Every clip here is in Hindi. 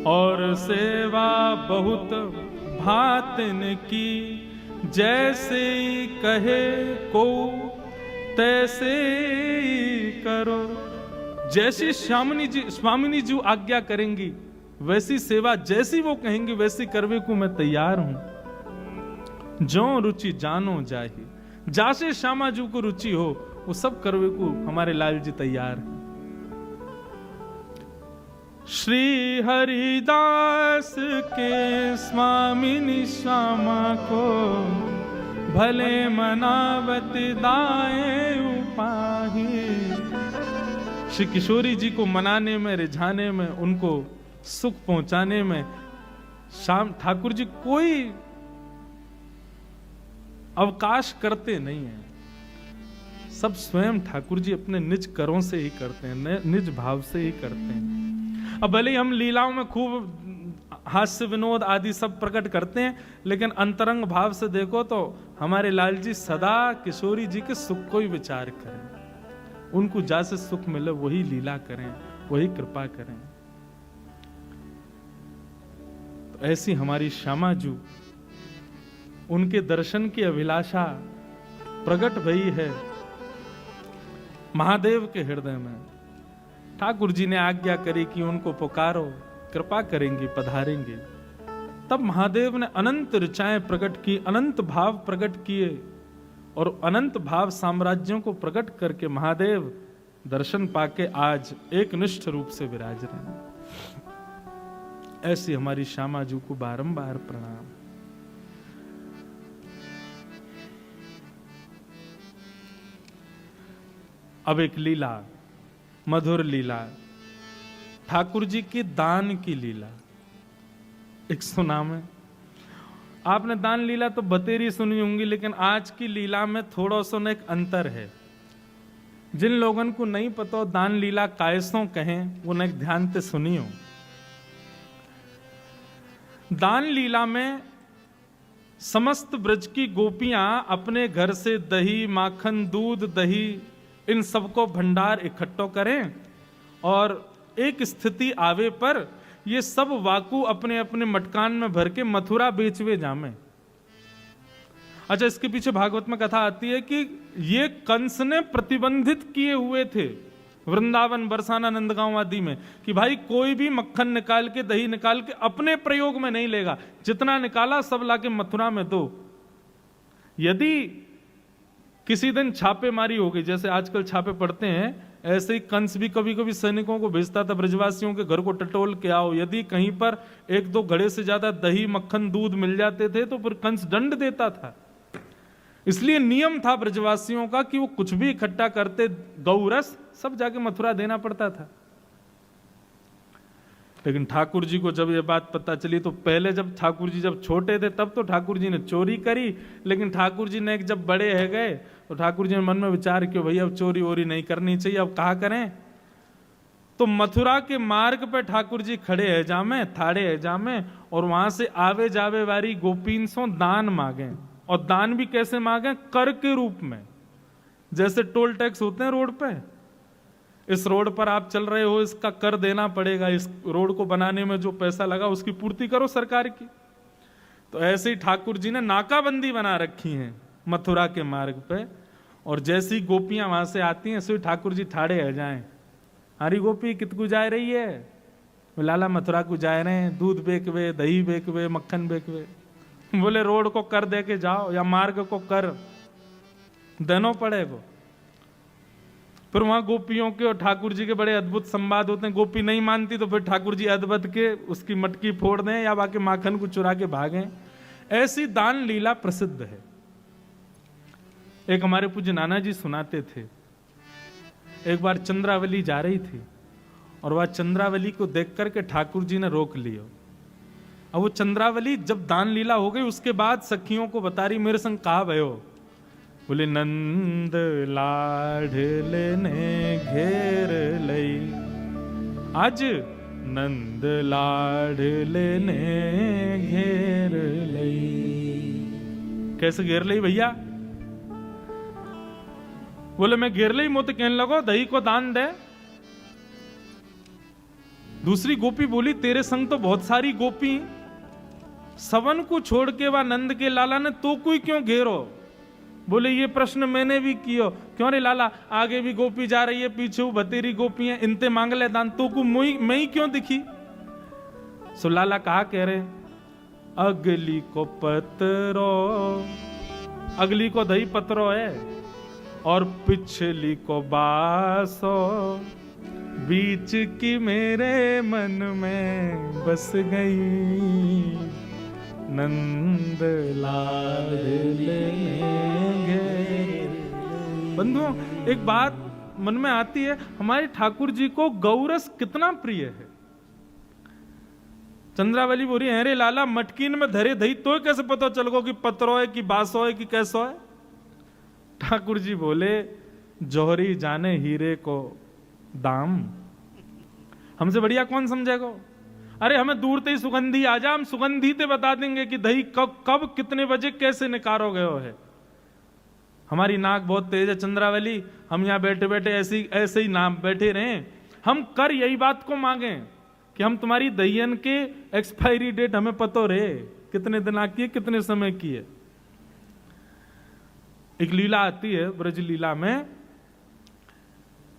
और सेवा बहुत भातन की, जैसे कहे को तैसे करो। जैसी स्वामिनी जी आज्ञा करेंगी वैसी सेवा, जैसी वो कहेंगी वैसी करवे को मैं तैयार हूं। जो रुचि जानो जाही, जासे श्यामा जी को रुचि हो वो सब करवे को हमारे लाल जी तैयार हैं। श्री हरिदास के स्वामिनी श्यामा को, भले मनावत दाए उपाही। श्री किशोरी जी को मनाने में, रिझाने में, उनको सुख पहुंचाने में श्याम ठाकुर जी कोई अवकाश करते नहीं हैं। सब स्वयं ठाकुर जी अपने निज करों से ही करते हैं, निज भाव से ही करते हैं। अब भले ही हम लीलाओं में खूब हास्य विनोद आदि सब प्रकट करते हैं, लेकिन अंतरंग भाव से देखो तो हमारे लाल जी सदा किशोरी जी के सुख को ही विचार करें। उनको जैसे सुख मिले वही लीला करें, वही कृपा करें। तो ऐसी हमारी श्यामा जी, उनके दर्शन की अभिलाषा प्रकट भई है महादेव के हृदय में। ठाकुर जी ने आज्ञा करी कि उनको पुकारो, कृपा करेंगे, पधारेंगे। तब महादेव ने अनंत ऋचाएं प्रकट की, अनंत भाव प्रकट किए और अनंत भाव साम्राज्यों को प्रकट करके महादेव दर्शन पाके आज एक निष्ठ रूप से विराज रहे हैं। ऐसी हमारी श्यामा जी को बारंबार प्रणाम। अब एक लीला, मधुर लीला, ठाकुर जी की दान की लीला एक सुना में। आपने दान लीला तो बतेरी सुनी होंगी, लेकिन आज की लीला में थोड़ा सा एक अंतर है। जिन लोगों को नहीं पता दान लीला कायसों कहें, वो न ध्यान से सुनियो। दान लीला में समस्त ब्रज की गोपियां अपने घर से दही, माखन, दूध, दही, इन सबको भंडार इकट्ठो करें और एक स्थिति आवे पर ये सब वाकू अपने अपने मटकान में भर के मथुरा बेचवे जामे। अच्छा, इसके पीछे भागवत में कथा आती है कि ये कंस ने प्रतिबंधित किए हुए थे वृंदावन, बरसाना, नंदगांव आदि में कि भाई कोई भी मक्खन निकाल के, दही निकाल के अपने प्रयोग में नहीं लेगा, जितना निकाला सब लाके मथुरा में दो। यदि किसी दिन छापेमारी हो गई, जैसे आजकल छापे पड़ते हैं, ऐसे ही कंस भी कभी कभी सैनिकों को भेजता था ब्रजवासियों के घर को टटोल के आओ। यदि कहीं पर एक दो घड़े से ज्यादा दही, मक्खन, दूध मिल जाते थे तो फिर कंस दंड देता था। इसलिए नियम था ब्रजवासियों का कि वो कुछ भी इकट्ठा करते, गौरस सब जाके मथुरा देना पड़ता था। लेकिन ठाकुर जी को जब ये बात पता चली तो पहले जब ठाकुर जी जब छोटे थे तब तो ठाकुर जी ने चोरी करी, लेकिन ठाकुर जी ने जब बड़े है गए तो ठाकुर जी ने मन में विचार किया भैया अब चोरी वोरी नहीं करनी चाहिए, अब कहा करें। तो मथुरा के मार्ग पे ठाकुर जी खड़े है जामे, थाड़े है जामे, और वहां से आवे जावे वाली गोपीन सो दान मांगे। और दान भी कैसे मांगे? कर के रूप में। जैसे टोल टैक्स होते हैं रोड पे, इस रोड पर आप चल रहे हो, इसका कर देना पड़ेगा, इस रोड को बनाने में जो पैसा लगा उसकी पूर्ति करो सरकार की। तो ऐसे ही ठाकुर जी ने नाकाबंदी बना रखी है मथुरा के मार्ग पे, और जैसी गोपियां वहां से आती हैं ऐसे ठाकुर जी ठाड़े रह जाएं। हरी गोपी कितकू जा रही है? लाला मथुरा को जा रहे हैं, दूध बेकवे, दही बेकवे, मक्खन बेकवे। बोले रोड को कर दे के जाओ या मार्ग को कर देना पड़ेगा। फिर वहां गोपियों के और ठाकुर जी के बड़े अद्भुत संवाद होते हैं। गोपी नहीं मानती तो फिर ठाकुर जी अद्भुत के उसकी मटकी फोड़ दें या बाकी माखन को चुरा के भागें। ऐसी दान लीला प्रसिद्ध है। एक हमारे पूज्य नाना जी सुनाते थे, एक बार चंद्रावली जा रही थी और वह चंद्रावली को देख करके ठाकुर जी ने रोक लिया। अब वो चंद्रावली जब दान लीला हो गई उसके बाद सखियों को बता रही, मेरे संग कहा भयो? बोले नंद लाडले ने घेर लई, आज नंद लाडले ने घेर लई। कैसे घेर लई भैया? बोले मैं घेर लई, मुझे कहने लगो दही को दान दे। दूसरी गोपी बोली तेरे संग तो बहुत सारी गोपी, सवन को छोड़ के वह नंद के लाला ने तो कोई क्यों घेरो? बोले ये प्रश्न मैंने भी किया, क्यों रे लाला, आगे भी गोपी जा रही है, पीछे वो बतेरी गोपी है, इनते मांग ले दान, तो को मैं ही क्यों दिखी? सो लाला कहा कह रहे, अगली को पत्रो, अगली को दही पत्रो है, और पिछली को बासो, बीच की मेरे मन में बस गई, नंद लाल लेंगे। बंधुओं, एक बात मन में आती है, हमारे ठाकुर जी को गौरस कितना प्रिय है। चंद्रावली बोली, अरे लाला मटकीन में धरे दही तो कैसे पता चल गो कि पत्रो है कि बासो है कि कैसो है? ठाकुर जी बोले, जौहरी जाने हीरे को दाम, हमसे बढ़िया कौन समझेगा? अरे हमें दूर से ही सुगंधी आ जा, हम सुगंधी ते बता देंगे कि दही कब कितने बजे कैसे निकारो गयो है। हमारी नाक बहुत तेज है चंद्रावली, हम यहाँ बैठे बैठे ऐसे ही नाम बैठे रहे, हम कर यही बात को मांगे कि हम तुम्हारी दहियन के एक्सपायरी डेट हमें पतो रहे, कितने दिन की है, कितने समय की है। एक लीला आती है ब्रज लीला में,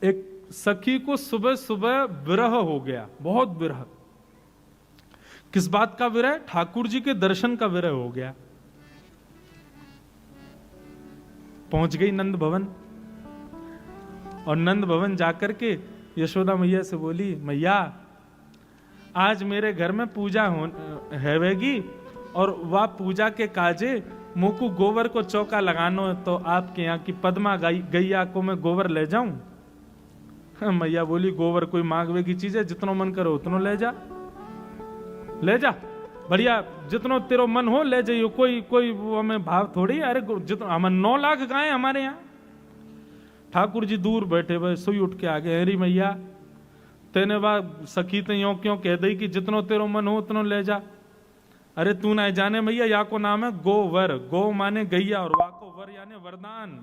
एक सखी को सुबह सुबह विरह हो गया, बहुत विरह। किस बात का विरह? ठाकुर जी के दर्शन का विरह हो गया। पहुंच गई नंद भवन, और नंद भवन जाकर के यशोदा मैया से बोली, मैया आज मेरे घर में पूजा हैवेगी, और वह पूजा के काजे मुकु गोबर को चौका लगानो है, तो आपके यहाँ की पद्मा गैया को मैं गोबर ले जाऊं? मैया बोली, गोबर कोई मांगवे की चीज है, जितनो मन करो उतनो ले जा, बढ़िया, जितनो तेरो मन हो ले जाइयो, कोई वो हमें भाव थोड़ी। अरे जितना हम 9 लाख गाय हमारे यहाँ। ठाकुर जी दूर बैठे हुए सोई उठ के आगे, अरे मैया तेने वाह सखी ते यो क्यों कह दई कि जितनो तेरो मन हो उतनो ले जा? अरे तू ना जाने मैया, या को नाम है गोवर, गो माने गैया, और वा को वर यानी वरदान।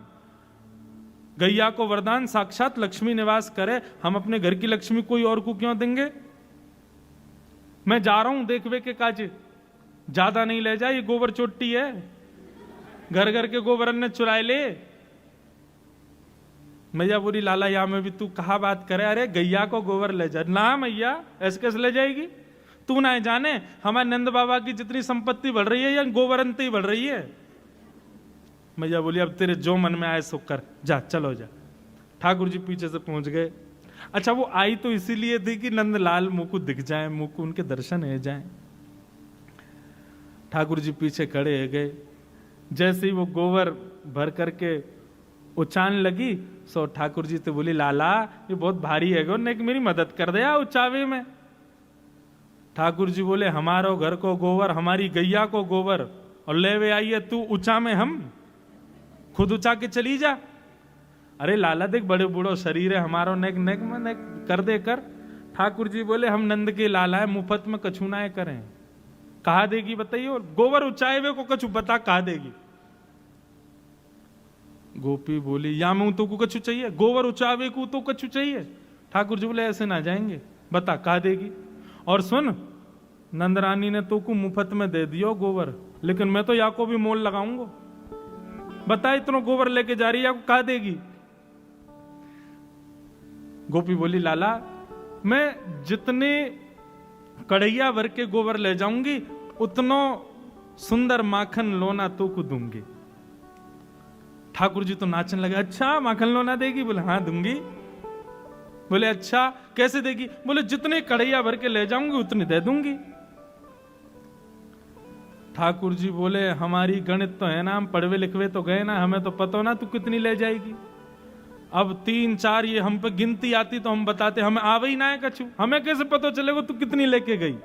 गैया को वरदान साक्षात लक्ष्मी निवास करे, हम अपने घर की लक्ष्मी कोई और को क्यों देंगे? मैं जा रहा हूं देखवे के काजे, ज्यादा नहीं ले जा, ये गोबर चोटी है, घर घर के गोबर ने चुराए ले। मैया बोली, लाला या में भी तू कहा बात करे, अरे गैया को गोबर ले जा ना मैया, ऐसे कैसे ले जाएगी? तू ना जाने हमारे नंद बाबा की जितनी संपत्ति बढ़ रही है या गोबरंती ही बढ़ रही है। मैया बोली, अब तेरे जो मन में आए सो कर, जा चलो जा। ठाकुर जी पीछे से पहुंच गए। अच्छा, वो आई तो इसीलिए थी कि नंदलाल मुंह को दिख जाए, मुंह को उनके दर्शन हो जाए। ठाकुर जी पीछे खड़े हो गए। जैसे ही वो गोबर भर करके उचान लगी, सो ठाकुर जी तो बोली, लाला ये बहुत भारी है, गो ने मेरी मदद कर दे उचावे में। ठाकुर जी बोले, हमारो घर को गोबर, हमारी गैया को गोबर, और ले वे आइए तू ऊंचा में, हम खुद उचा के चली जा। अरे लाला देख, बड़े बूढ़ो शरीर है हमारो, नेक नेक में नेक कर दे कर। ठाकुर जी बोले, हम नंद के लाला है, मुफ्त में कछु ना करें। कहा देगी बताइए? गोबर उचाए हुए को कछु बता कहा देगी? गोपी बोली, या मैं तो को कछु चाहिए, गोबर उचावे को तो कछु चाहिए। ठाकुर जी बोले, ऐसे ना जाएंगे, बता कहा देगी? और सुन, नंदरानी ने तो को मुफ्त में दे दियो गोबर, लेकिन मैं तो या को भी मोल लगाऊंगा। बता, इतना गोबर लेके जा रही है, या को कहा देगी? गोपी बोली, लाला मैं जितने कढ़ैया भर के गोबर ले जाऊंगी, उतनो सुंदर माखन लोना तो को दूंगी। ठाकुर जी तो नाचने लगे, अच्छा माखन लोना देगी? बोले हाँ दूंगी। बोले अच्छा कैसे देगी? बोले जितने कढ़ैया भर के ले जाऊंगी उतनी दे दूंगी। ठाकुर जी बोले, हमारी गणित तो है ना, हम पढ़वे लिखवे तो गए ना, हमें तो पता ना तू कितनी ले जाएगी। अब 3 4 ये हम पे गिनती आती तो हम बताते, हमें आवे ही ना है कछु, हमें कैसे पता चलेगा तू कितनी लेके गई?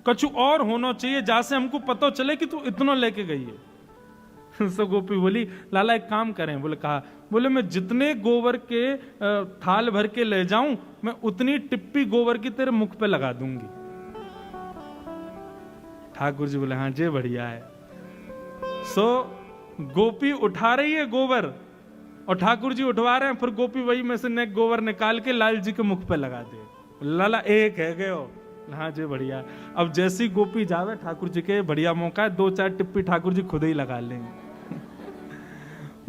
कछु और होना चाहिए जैसे हमको पता चले कि तू इतना लेके गई है। सो गोपी बोली, लाला एक काम करें। बोले कहा? बोले मैं जितने गोबर के थाल भर के ले जाऊं, मैं उतनी टिप्पी गोबर की तेरे मुख पे लगा दूंगी। ठाकुर जी बोले, हाँ जे बढ़िया है। सो गोपी उठा रही है गोबर, और ठाकुर जी उठवा रहे हैं, फिर गोपी वही में से गोबर निकाल के लाल जी के मुख पे लगा दे। लाला एक है गयो। हाँ जी बढ़िया। अब जैसी गोपी जावे ठाकुर जी के बढ़िया मौका है, 2-4 टिप्पी ठाकुर जी खुद ही लगा लेंगे।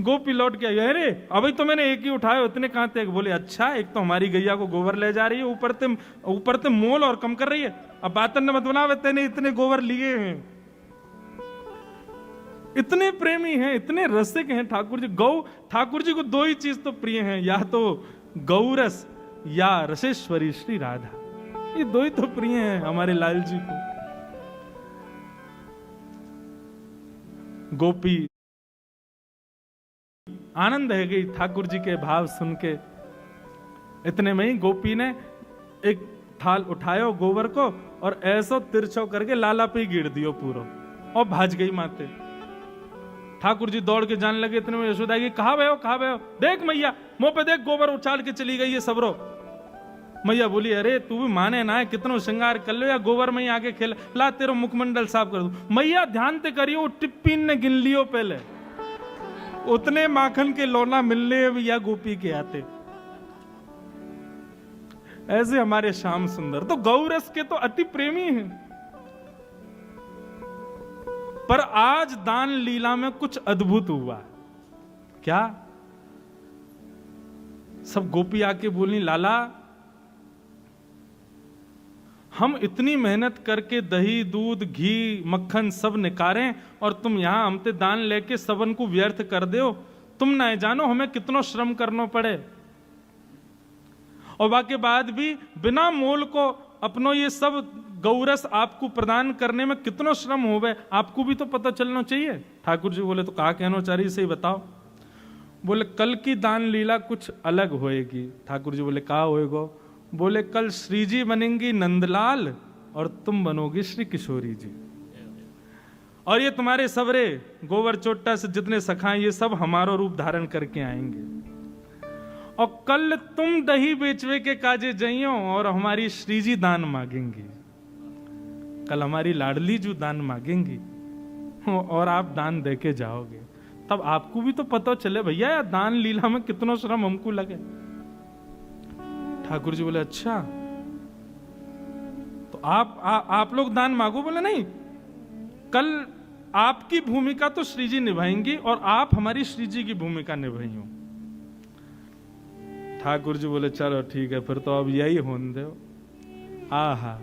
गोपी लौट के आई, अरे अभी तो मैंने एक ही उठाया, इतने कहां थे? बोले अच्छा, एक तो हमारी गैया को गोबर ले जा रही है, ऊपर ते मोल और कम कर रही है। अब बातन ने मत बनावे, तेने इतने गोबर लिए हैं। इतने प्रेमी हैं, इतने रसिक हैं ठाकुर जी। ठाकुर जी को 2 ही चीज तो प्रिय हैं, या तो गौरस या रसेश्वरी श्री राधा। ये 2 ही तो प्रिय हैं हमारे लाल जी को। गोपी आनंद है गई ठाकुर जी के भाव सुन के। इतने में ही गोपी ने एक थाल उठायो गोबर को और ऐसो तिरछो करके लाला पे गिर दियो पूरा, और भाज गई माते। ठाकुर जी दौड़ के जाने लगे। इतने में यशोदा की, कहा भयो, देख मैया मुंह पे देख, गोबर उछाल के चली गई है सबरो। मैया बोली, अरे तू भी माने ना, कितनो श्रृंगार कर लो या गोबर में ही आके खेल, ला तेरो मुखमंडल साफ कर दू। मैया ध्यान ते करियो, टिप्पीन ने गिन लियो पहले, उतने माखन के लौना मिलने या गोपी के आते। ऐसे हमारे श्याम सुंदर तो गौरस के तो अति प्रेमी हैं। पर आज दान लीला में कुछ अद्भुत हुआ। क्या? सब गोपी आके बोली, लाला हम इतनी मेहनत करके दही दूध घी मक्खन सब निकारें और तुम यहां हमते दान लेके सबन को व्यर्थ कर दो। तुम ना जानो हमें कितना श्रम करना पड़े, और बाकी बाद भी बिना मोल को अपनो ये सब गौरस आपको प्रदान करने में कितना श्रम होवे, आपको भी तो पता चलना चाहिए। ठाकुर जी बोले, तो कहा कहना चाह रही, सही बताओ। बोले, कल की दान लीला कुछ अलग होएगी। ठाकुर जी बोले, कहा होएगा? बोले, कल श्री जी बनेंगी नंदलाल और तुम बनोगी श्री किशोरी जी, और ये तुम्हारे सबरे गोबर चोट्टा से जितने सखाएं ये सब हमारा रूप धारण करके आएंगे, और कल तुम दही बेचवे के काजे जइयो और हमारी श्री जी दान मांगेंगी। कल हमारी लाडली जो दान मांगेंगी और आप दान देके जाओगे, तब आपको भी तो पता चले भैया यार दान लीला में कितना श्रम हमको लगे। ठाकुर जी बोले, अच्छा तो आप लोग दान मांगो। बोले, नहीं, कल आपकी भूमिका तो श्री जी निभाएंगी और आप हमारी श्री जी की भूमिका निभाइयो। ठाकुर जी बोले, चलो ठीक है, फिर तो अब यही होने दो। आहा,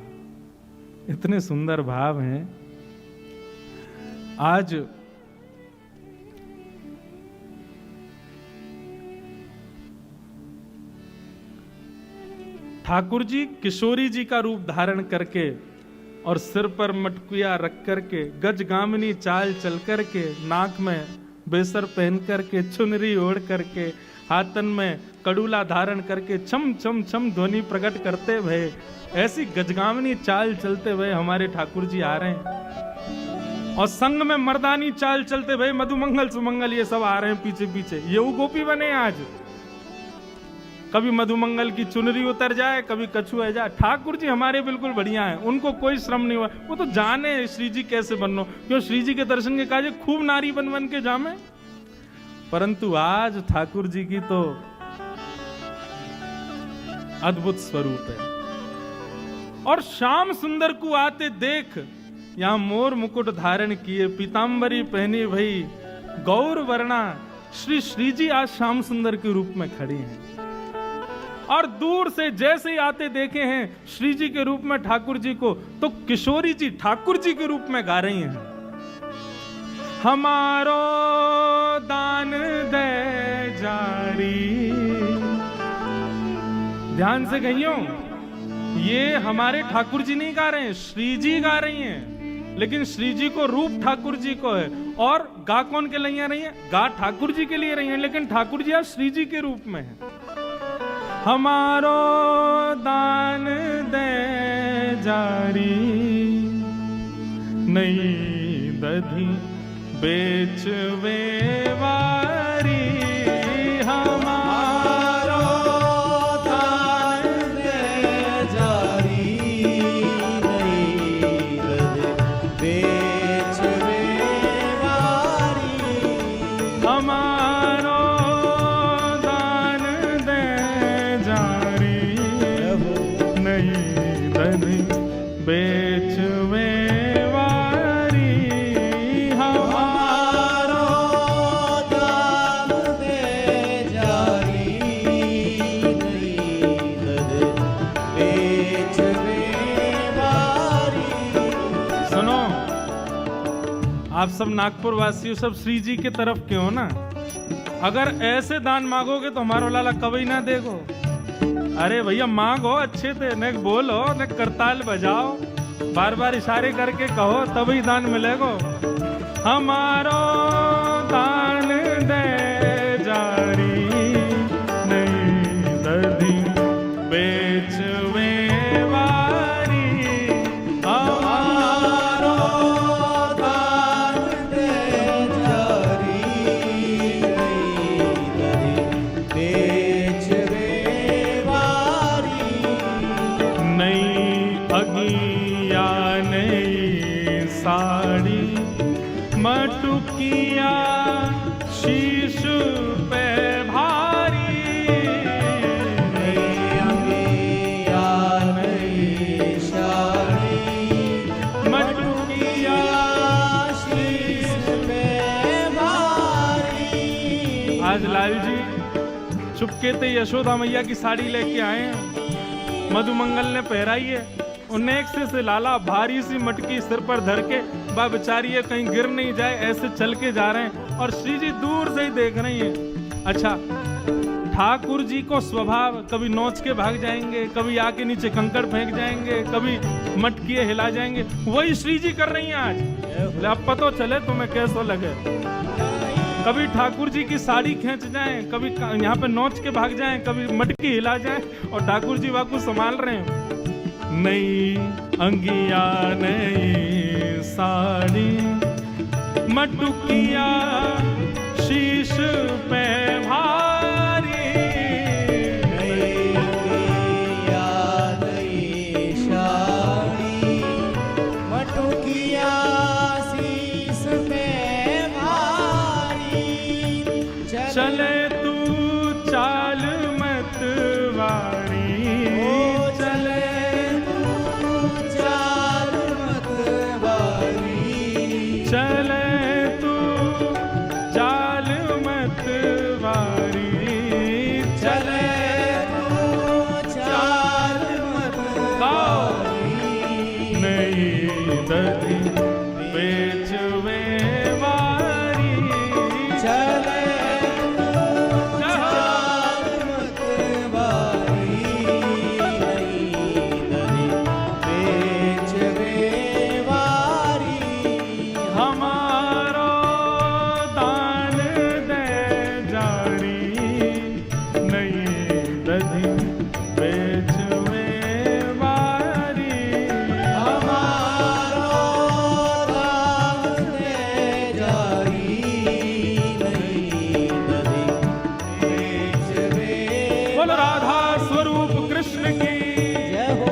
इतने सुंदर भाव हैं। आज ठाकुर जी किशोरी जी का रूप धारण करके और सिर पर मटकुया रख करके, गजगामिनी चाल चल करके, नाक में बेसर पहन करके, चुनरी ओढ़ करके, हाथन में कड़ूला धारण करके छम छम छम ध्वनि प्रकट करते हुए, ऐसी गजगामिनी चाल चलते हुए हमारे ठाकुर जी आ रहे हैं। और संग में मर्दानी चाल चलते हुए मधुमंगल सुमंगल ये सब आ रहे हैं पीछे पीछे। ये वो गोपी बने आज। कभी मधुमंगल की चुनरी उतर जाए, कभी कछु आ जाए। ठाकुर जी हमारे बिल्कुल बढ़िया हैं, उनको कोई श्रम नहीं हुआ। वो तो जाने श्री जी कैसे बननो, क्यों श्री जी के दर्शन के काजे खूब नारी बन बन के जामे। परंतु आज ठाकुर जी की तो अद्भुत स्वरूप है। और श्याम सुंदर को आते देख, यहां मोर मुकुट धारण किए, पीतांबरी पहनी भई गौर वर्णा, श्री जी आज श्याम सुंदर के रूप में खड़ी हैं। और दूर से जैसे ही आते देखे हैं श्री जी के रूप में ठाकुर जी को, तो किशोरी जी ठाकुर जी के रूप में गा रही हैं, हमारो दान दे जारी। ध्यान से कहियो, ये हमारे ठाकुर जी नहीं गा रहे हैं, श्री जी गा रही हैं। लेकिन श्री जी को रूप ठाकुर जी को है, और गा कौन के लिए रही है? गा ठाकुर जी के लिए रही है, लेकिन ठाकुर जी आज श्री जी के रूप में है। हमारो दान दे जारी, नहीं दधी बेचवे वारी, हमारो दान दे जारी, नहीं दधी बेचवे वारी, हमारो दान दे जारी, नहीं दधी बेचवे वारी हमारो दान दे जारी नहीं दध बेचवे वारी। सुनो, आप सब नागपुर वासियों सब श्री जी के तरफ के हो ना, अगर ऐसे दान मांगोगे तो हमारो लाला कभी ना देगो। अरे भैया मांगो अच्छे से, न बोलो न करताल बजाओ, बार बार इशारे करके कहो तभी दान मिलेगो। हमारो दान दे जारी नहीं दधी बेचवे वारी हमारो दान दे जारी नहीं दधी बेचवे वारी। नई अगिया नई साड़ी मटुकिया शीश पे भारी। नई अगिया नई साड़ी मटुकिया शीश पे भारी। आज लाल जी चुपके ते यशोदा मैया की साड़ी लेके आए हैं, मधुमंगल ने पहराई है। उन्हें से लाला भारी सी मटकी सिर पर धर के बा बेचारी है कहीं गिर नहीं जाए ऐसे चल के जा रहे हैं, और श्री जी दूर से ही देख रही हैं। अच्छा, ठाकुर जी को स्वभाव कभी नोच के भाग जाएंगे, कभी आके नीचे कंकड़ फेंक जाएंगे, कभी मटकी हिला जाएंगे, वही श्री जी कर रही हैं आज। अब पता चले तुम्हें कैसा लगे। कभी ठाकुर जी की साड़ी खींच जाएं, कभी यहाँ पे नोच के भाग जाएं, कभी मटकी हिला जाएं, और ठाकुर जी वाकू संभाल रहे हैं। नई अंगिया नई साड़ी मटुकिया शीश पे भारी। नई अंगिया नई साड़ी मटुकिया शीश पे भारी। चले तू चाल मत वारी, चले चाल मत वारी। चले तू चाल मत वारी। चले तू चाल मत वारी। नई दधी बेचवे वारी। चले चाल मत वारी। नई दधी बेचवे वारी। हमारो दान दे जारी नई दधी बेचवे वारी। हमारो दान दे जारी नहीं दधी बेचवे। बोल राधा स्वरूप कृष्ण की। जय हो।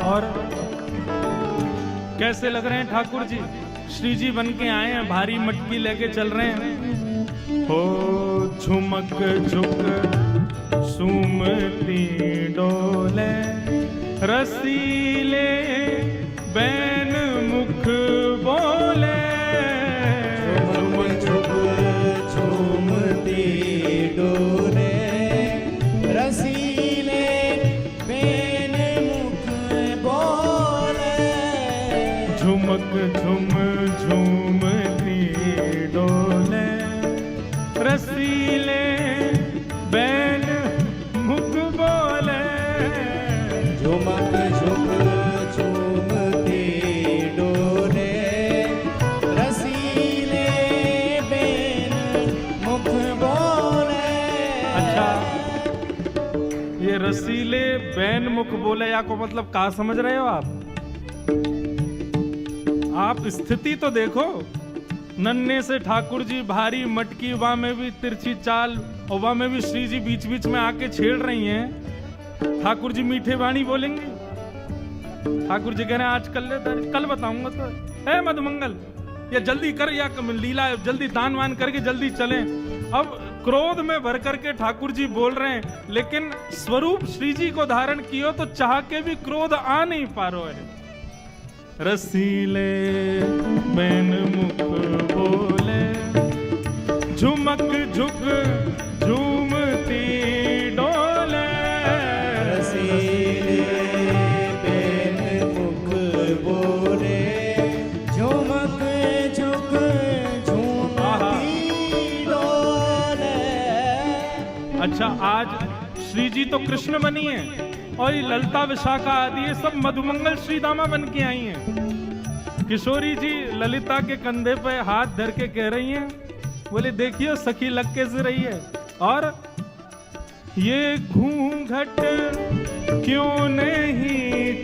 और कैसे लग रहे हैं ठाकुर जी? श्री जी बन के आए हैं, भारी मटकी लेके चल रहे हैं। हो झुमक झुक सुमती डोले रसीले बैन मुख बोले। झुमक झुक झूमती डोले रसीले बेन मुख बोले। झुमक झुम झूमती डोले रसीले बैन मुख बोले। झुमक झुक झूमती या को मतलब का समझ रहे हो आप स्थिति तो देखो। नन्हे से ठाकुर जी भारी मटकी, वहां में भी तिरछी चाल, और वहां में भी श्री जी बीच बीच में आके छेड़ रही हैं। ठाकुर जी मीठे वाणी बोलेंगे। ठाकुर जी कह रहे हैं आज कल बताऊंगा तो है मधुमंगल, या जल्दी कर, या लीला जल्दी दान वान करके जल्दी चलें। अब क्रोध में भर करके ठाकुर जी बोल रहे हैं, लेकिन स्वरूप श्री जी को धारण कियो तो चाह के भी क्रोध आ नहीं पा रहा है। रसीले बैन मुख बोले, झुमक झुक झूमती डोले। रसीले बैन मुख बोले, झुमक झुक झूमती डोले। अच्छा, आज श्री जी तो कृष्ण बनी है, और ये ललिता विशाखा आदि ये सब मधुमंगल श्री दामा बन के आई हैं। किशोरी जी ललिता के कंधे पे हाथ धर के कह रही हैं, बोले देखियो सखी लग के से रही है, और ये घूंघट क्यों नहीं